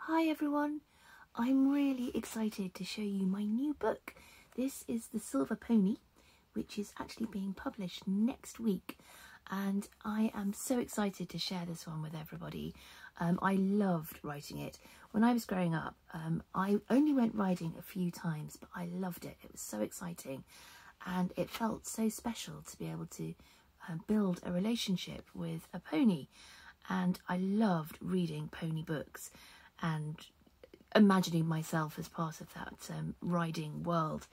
Hi everyone, I'm really excited to show you my new book. This is The Silver Pony, which is actually being published next week, and I am so excited to share this one with everybody. I loved writing it. When I was growing up, I only went riding a few times, but I loved it. It was so exciting, and it felt so special to be able to build a relationship with a pony, and I loved reading pony books and imagining myself as part of that riding world.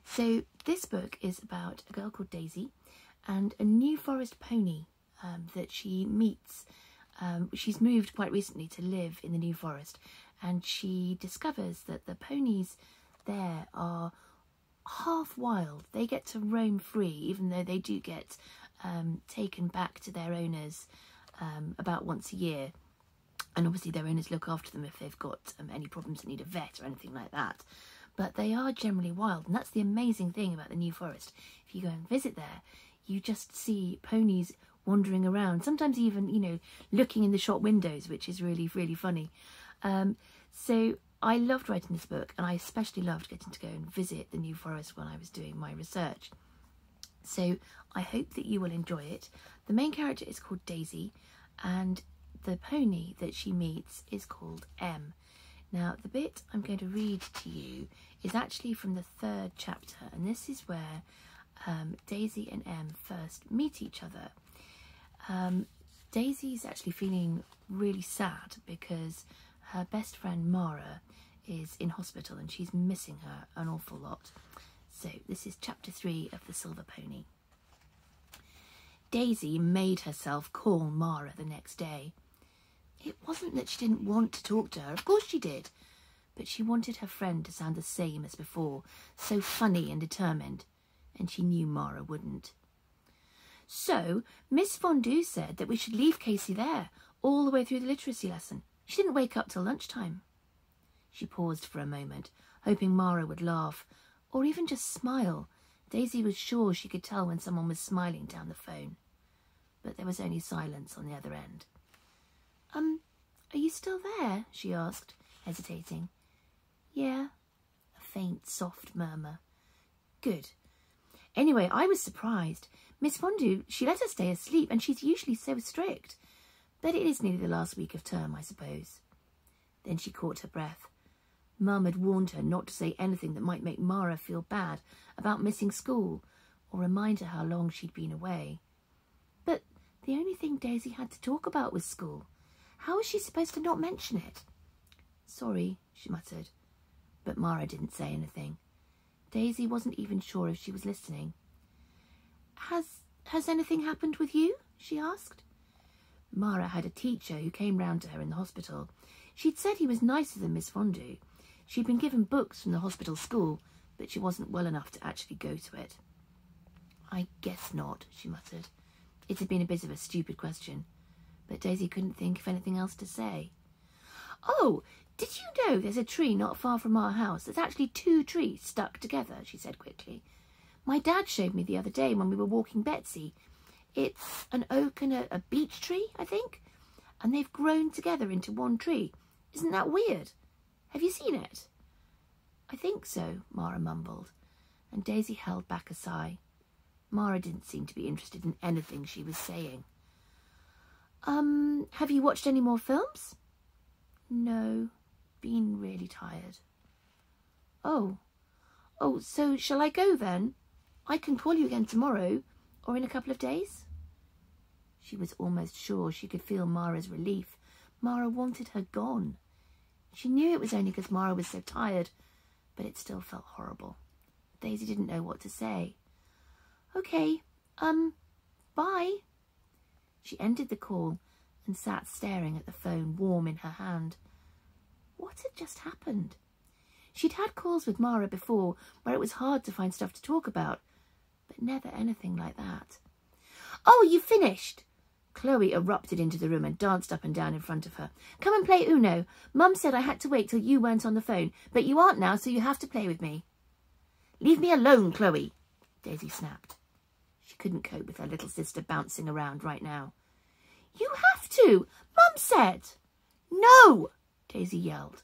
So this book is about a girl called Daisy and a New Forest pony that she meets. She's moved quite recently to live in the New Forest, and she discovers that the ponies there are half wild. They get to roam free, even though they do get taken back to their owners about once a year. And obviously their owners look after them if they've got any problems that need a vet or anything like that. But they are generally wild, and that's the amazing thing about the New Forest. If you go and visit there, you just see ponies wandering around, sometimes even, you know, looking in the shop windows, which is really, really funny. So I loved writing this book, and I especially loved getting to go and visit the New Forest when I was doing my research. So I hope that you will enjoy it. The main character is called Daisy, and the pony that she meets is called Em. Now, the bit I'm going to read to you is actually from the 3rd chapter, and this is where Daisy and Em first meet each other. Daisy's actually feeling really sad because her best friend Mara is in hospital and she's missing her an awful lot. So this is chapter 3 of The Silver Pony. Daisy made herself call Mara the next day. It wasn't that she didn't want to talk to her, of course she did, but she wanted her friend to sound the same as before, so funny and determined, and she knew Mara wouldn't. So Miss Fondue said that we should leave Casey there, all the way through the literacy lesson. She didn't wake up till lunchtime. She paused for a moment, hoping Mara would laugh, or even just smile. Daisy was sure she could tell when someone was smiling down the phone. But there was only silence on the other end. Are you still there? She asked, hesitating. Yeah, a faint, soft murmur. Good. Anyway, I was surprised. Miss Fondue, she let us stay asleep, and she's usually so strict. But it is nearly the last week of term, I suppose. Then she caught her breath. Mum had warned her not to say anything that might make Mara feel bad about missing school, or remind her how long she'd been away. But the only thing Daisy had to talk about was school. How was she supposed to not mention it? Sorry, she muttered, but Mara didn't say anything. Daisy wasn't even sure if she was listening. Has anything happened with you? She asked. Mara had a teacher who came round to her in the hospital. She'd said he was nicer than Miss Fondue. She'd been given books from the hospital school, but she wasn't well enough to actually go to it. I guess not, she muttered. It had been a bit of a stupid question, but Daisy couldn't think of anything else to say. Oh, did you know there's a tree not far from our house? There's actually 2 trees stuck together, she said quickly. My dad showed me the other day when we were walking Betsy. It's an oak and a beech tree, I think, and they've grown together into one tree. Isn't that weird? Have you seen it? I think so, Mara mumbled, and Daisy held back a sigh. Mara didn't seem to be interested in anything she was saying. Have you watched any more films? No, been really tired. Oh, so shall I go then? I can call you again tomorrow, or in a couple of days. She was almost sure she could feel Mara's relief. Mara wanted her gone. She knew it was only because Mara was so tired, but it still felt horrible. Daisy didn't know what to say. Okay, bye. She ended the call and sat staring at the phone, warm in her hand. What had just happened? She'd had calls with Mara before where it was hard to find stuff to talk about, but never anything like that. Oh, you finished? Chloe erupted into the room and danced up and down in front of her. Come and play Uno. Mum said I had to wait till you weren't on the phone, but you aren't now, so you have to play with me. Leave me alone, Chloe, Daisy snapped. She couldn't cope with her little sister bouncing around right now. You have to. Mum said. No, Daisy yelled.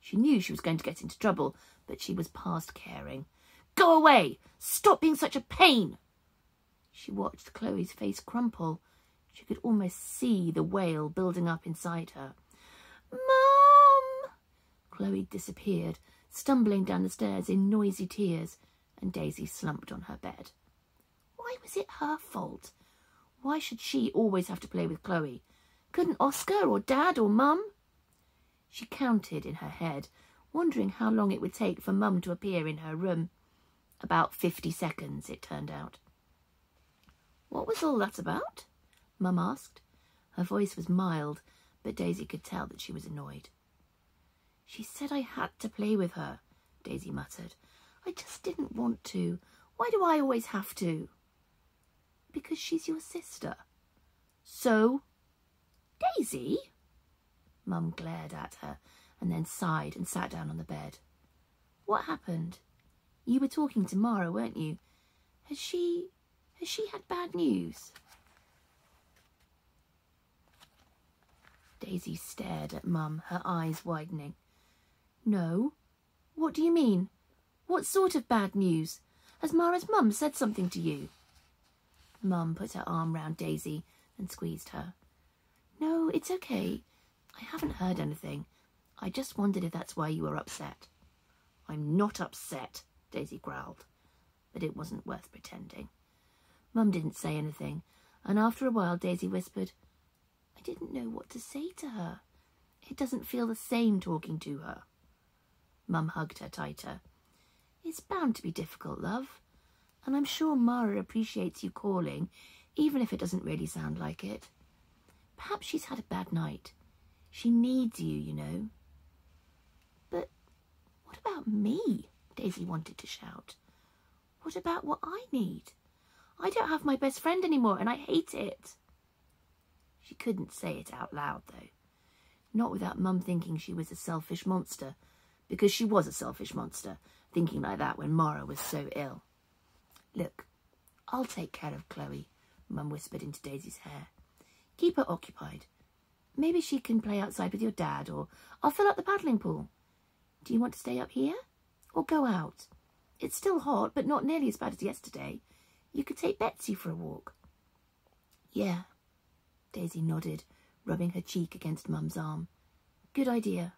She knew she was going to get into trouble, but she was past caring. Go away! Stop being such a pain! She watched Chloe's face crumple. She could almost see the wail building up inside her. Mum! Chloe disappeared, stumbling down the stairs in noisy tears, and Daisy slumped on her bed. Why was it her fault? Why should she always have to play with Chloe? Couldn't Oscar or Dad or Mum? She counted in her head, wondering how long it would take for Mum to appear in her room. About 50 seconds, it turned out. What was all that about? Mum asked. Her voice was mild, but Daisy could tell that she was annoyed. She said I had to play with her, Daisy muttered. I just didn't want to. Why do I always have to? Because she's your sister. So? Daisy? Mum glared at her and then sighed and sat down on the bed. What happened? You were talking to Mara, weren't you? Has she had bad news? Daisy stared at Mum, her eyes widening. No. What do you mean? What sort of bad news? Has Mara's mum said something to you? Mum put her arm round Daisy and squeezed her. No, it's okay. I haven't heard anything. I just wondered if that's why you were upset. I'm not upset, Daisy growled, but it wasn't worth pretending. Mum didn't say anything, and after a while Daisy whispered, I didn't know what to say to her. It doesn't feel the same talking to her. Mum hugged her tighter. It's bound to be difficult, love, and I'm sure Mara appreciates you calling, even if it doesn't really sound like it. Perhaps she's had a bad night. She needs you, you know. But what about me? Daisy wanted to shout. What about what I need? I don't have my best friend anymore, and I hate it. She couldn't say it out loud, though. Not without Mum thinking she was a selfish monster, because she was a selfish monster, thinking like that when Mara was so ill. Look, I'll take care of Chloe, Mum whispered into Daisy's hair. Keep her occupied. Maybe she can play outside with your dad, or I'll fill up the paddling pool. Do you want to stay up here or go out? It's still hot, but not nearly as bad as yesterday. You could take Betsy for a walk. Yeah, Daisy nodded, rubbing her cheek against Mum's arm. Good idea.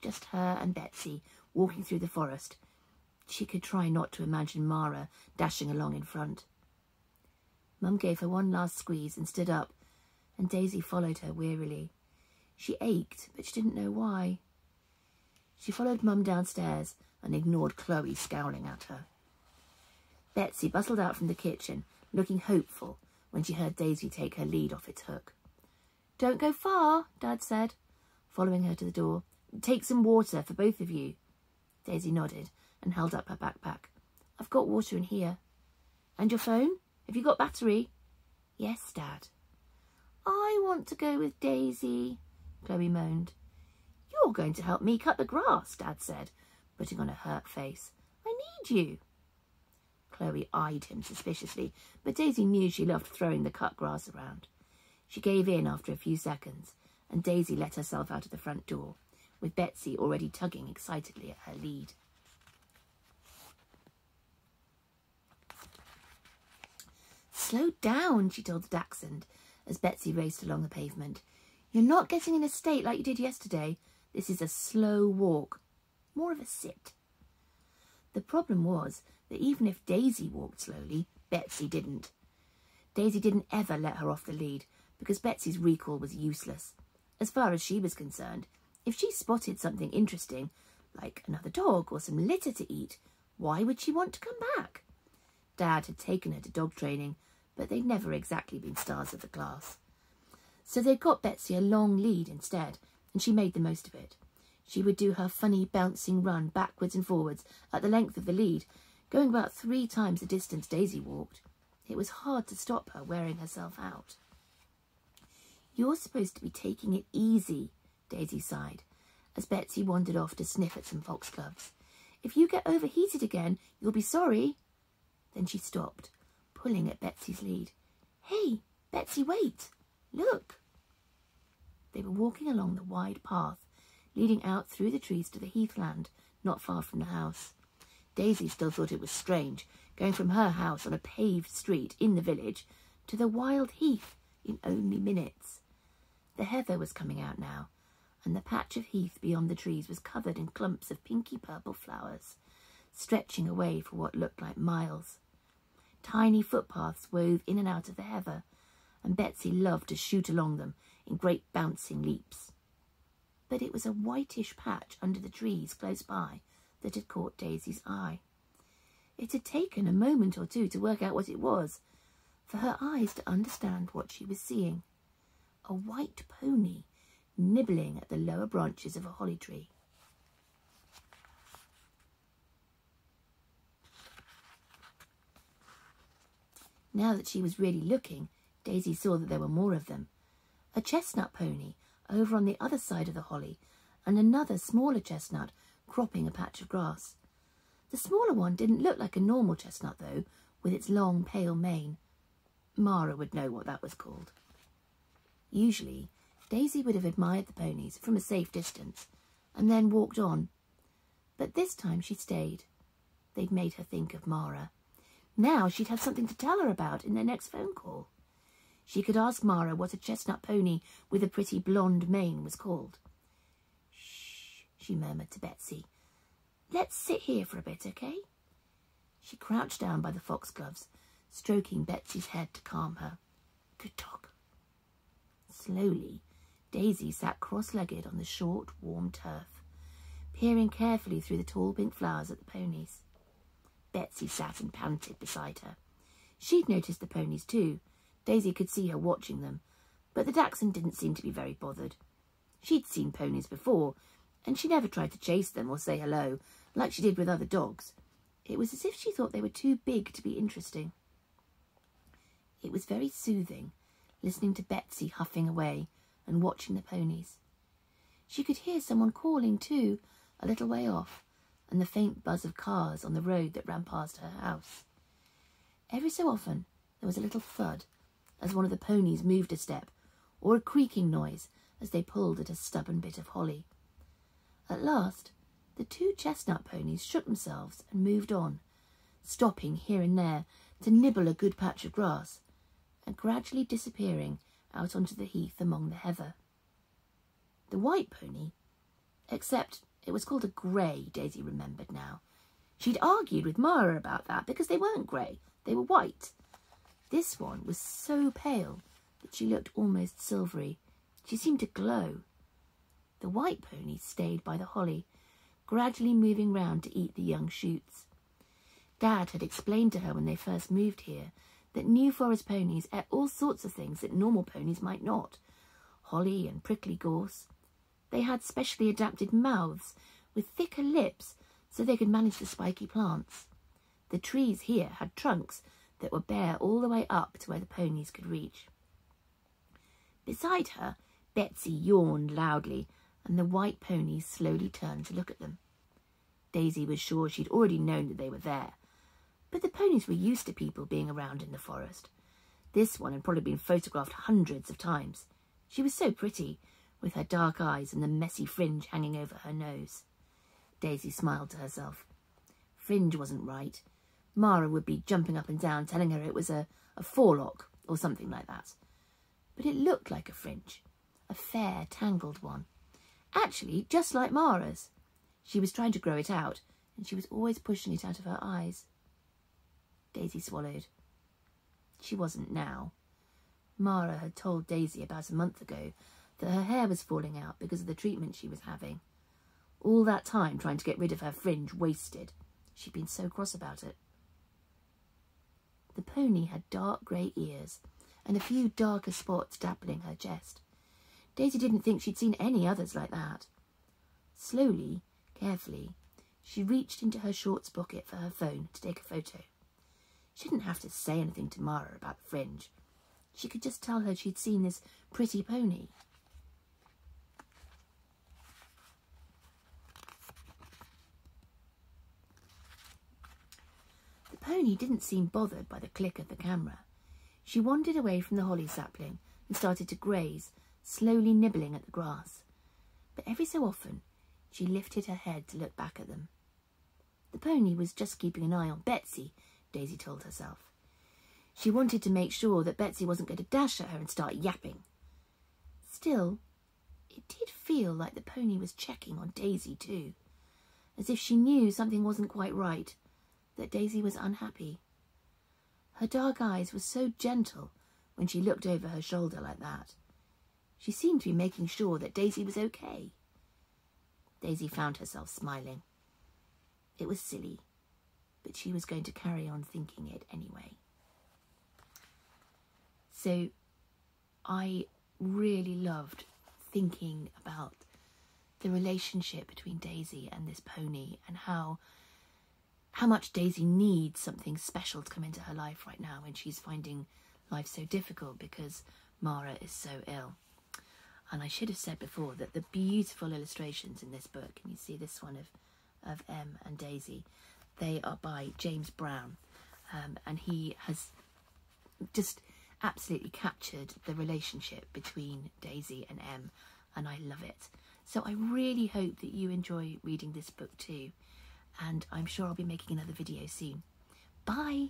Just her and Betsy walking through the forest. She could try not to imagine Mara dashing along in front. Mum gave her one last squeeze and stood up, and Daisy followed her wearily. She ached, but she didn't know why. She followed Mum downstairs and ignored Chloe scowling at her. Betsy bustled out from the kitchen, looking hopeful when she heard Daisy take her lead off its hook. Don't go far, Dad said, following her to the door. Take some water for both of you. Daisy nodded and held up her backpack. I've got water in here. And your phone? Have you got battery? Yes, Dad. I want to go with Daisy, Chloe moaned. You're going to help me cut the grass, Dad said, putting on a hurt face. I need you. Chloe eyed him suspiciously, but Daisy knew she loved throwing the cut grass around. She gave in after a few seconds, and Daisy let herself out of the front door, with Betsy already tugging excitedly at her lead. Slow down, she told the dachshund, as Betsy raced along the pavement. You're not getting in a state like you did yesterday. This is a slow walk, more of a sit. The problem was that even if Daisy walked slowly, Betsy didn't. Daisy didn't ever let her off the lead, because Betsy's recall was useless. As far as she was concerned, if she spotted something interesting, like another dog or some litter to eat, why would she want to come back? Dad had taken her to dog training, but they'd never exactly been stars of the class. So they'd got Betsy a long lead instead, and she made the most of it. She would do her funny bouncing run backwards and forwards at the length of the lead, going about 3 times the distance Daisy walked. It was hard to stop her wearing herself out. You're supposed to be taking it easy, Daisy sighed, as Betsy wandered off to sniff at some foxgloves. If you get overheated again, you'll be sorry. Then she stopped, pulling at Betsy's lead. Hey, Betsy, wait! Look! They were walking along the wide path leading out through the trees to the heathland, not far from the house. Daisy still thought it was strange, going from her house on a paved street in the village to the wild heath in only minutes. The heather was coming out now, and the patch of heath beyond the trees was covered in clumps of pinky purple flowers, stretching away for what looked like miles. Tiny footpaths wove in and out of the heather, and Betsy loved to shoot along them in great bouncing leaps. But it was a whitish patch under the trees close by that had caught Daisy's eye. It had taken a moment or two to work out what it was, for her eyes to understand what she was seeing. A white pony nibbling at the lower branches of a holly tree. Now that she was really looking, Daisy saw that there were more of them. A chestnut pony over on the other side of the holly, and another smaller chestnut cropping a patch of grass. The smaller one didn't look like a normal chestnut, though, with its long, pale mane. Mara would know what that was called. Usually, Daisy would have admired the ponies from a safe distance and then walked on. But this time she stayed. They'd made her think of Mara. Now she'd have something to tell her about in their next phone call. She could ask Mara what a chestnut pony with a pretty blonde mane was called. "Shh," she murmured to Betsy. "Let's sit here for a bit, okay?" She crouched down by the foxgloves, stroking Betsy's head to calm her. "Good dog." Slowly, Daisy sat cross-legged on the short, warm turf, peering carefully through the tall pink flowers at the ponies. Betsy sat and panted beside her. She'd noticed the ponies too. Daisy could see her watching them, but the dachshund didn't seem to be very bothered. She'd seen ponies before, and she never tried to chase them or say hello, like she did with other dogs. It was as if she thought they were too big to be interesting. It was very soothing, listening to Betsy huffing away and watching the ponies. She could hear someone calling too, a little way off, and the faint buzz of cars on the road that ran past her house. Every so often there was a little thud as one of the ponies moved a step, or a creaking noise as they pulled at a stubborn bit of holly. At last, the two chestnut ponies shook themselves and moved on, stopping here and there to nibble a good patch of grass, and gradually disappearing out onto the heath among the heather. The white pony, except it was called a grey, Daisy remembered now. She'd argued with Mara about that because they weren't grey, they were white. This one was so pale that she looked almost silvery. She seemed to glow. The white pony stayed by the holly, gradually moving round to eat the young shoots. Dad had explained to her when they first moved here that New Forest ponies ate all sorts of things that normal ponies might not. Holly and prickly gorse. They had specially adapted mouths with thicker lips so they could manage the spiky plants. The trees here had trunks that were bare all the way up to where the ponies could reach. Beside her, Betsy yawned loudly, and the white ponies slowly turned to look at them. Daisy was sure she'd already known that they were there, but the ponies were used to people being around in the forest. This one had probably been photographed hundreds of times. She was so pretty, with her dark eyes and the messy fringe hanging over her nose. Daisy smiled to herself. Fringe wasn't right. Mara would be jumping up and down, telling her it was a forelock or something like that. But it looked like a fringe, a fair, tangled one. Actually, just like Mara's. She was trying to grow it out, and she was always pushing it out of her eyes. Daisy swallowed. She wasn't now. Mara had told Daisy about a month ago that her hair was falling out because of the treatment she was having. All that time trying to get rid of her fringe wasted. She'd been so cross about it. The pony had dark grey ears and a few darker spots dappling her chest. Daisy didn't think she'd seen any others like that. Slowly, carefully, she reached into her shorts pocket for her phone to take a photo. She didn't have to say anything to Mara about the fringe. She could just tell her she'd seen this pretty pony. The pony didn't seem bothered by the click of the camera. She wandered away from the holly sapling and started to graze, slowly nibbling at the grass. but every so often she lifted her head to look back at them. The pony was just keeping an eye on Betsy, Daisy told herself. She wanted to make sure that Betsy wasn't going to dash at her and start yapping. Still, it did feel like the pony was checking on Daisy too, as if she knew something wasn't quite right, that Daisy was unhappy. Her dark eyes were so gentle when she looked over her shoulder like that. She seemed to be making sure that Daisy was okay. Daisy found herself smiling. It was silly, but she was going to carry on thinking it anyway. So I really loved thinking about the relationship between Daisy and this pony, and how much Daisy needs something special to come into her life right now when she's finding life so difficult because Mara is so ill. And I should have said before that the beautiful illustrations in this book, and you see this one of Em and Daisy, they are by James Brown, and he has just absolutely captured the relationship between Daisy and Em, and I love it. So I really hope that you enjoy reading this book too, and I'm sure I'll be making another video soon. Bye!